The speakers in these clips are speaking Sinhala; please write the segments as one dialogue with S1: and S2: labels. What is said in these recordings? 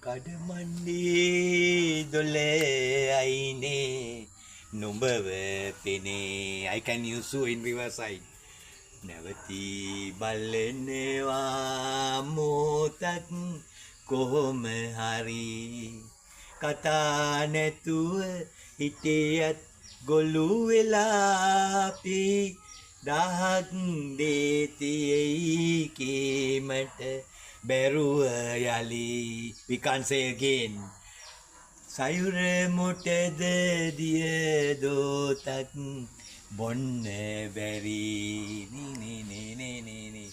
S1: කඩමණ්ඩි දොලේ අයිනේ නුඹව පෙනේ. I can use you in riverside. නැවති බලනවා මොතක් කොහොම හරි කතා නැතුව හිටියත් ගොළු වෙලා අපි දහක් දේතියි කීමට බැරුව යලි. We can't say again. සයුර මොටද දිය දෝතක් බොන්න බැරි නේ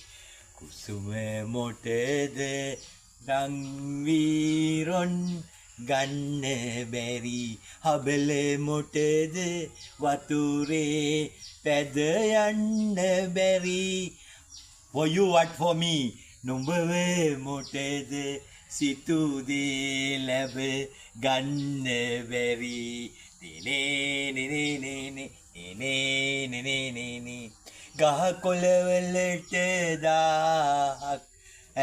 S1: කුසුම මොටද රංවීරොන් ගන්න බැරි හබල මොටද වතුරේ පැද යන්න බැරි. For you what for me? නුඹව මොටද සිතුදේ ලැබ ගන්න බැරි නේ ගහ කොළවලට දාහක්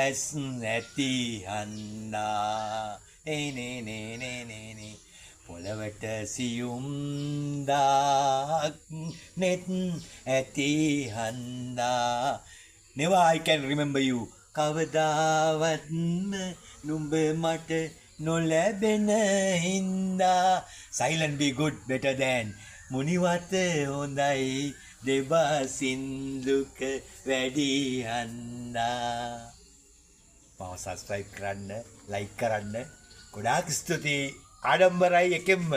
S1: ඇස් නැති හන්දා නේ පොළවට සියුම් දාහක් නෙත් ඇති හන්දා. Never I can remember you. කවදාවත්ම නුඹ මට නොලැබෙන හින්දා. Silent be good better than මුනිවත හොඳයි දෙබසින් දුක වැඩි හන්දා. මම subscribe කරන්න, like කරන්න. ගොඩාක් ස්තුතියි. ආඩම්බරයි එකෙන්ම.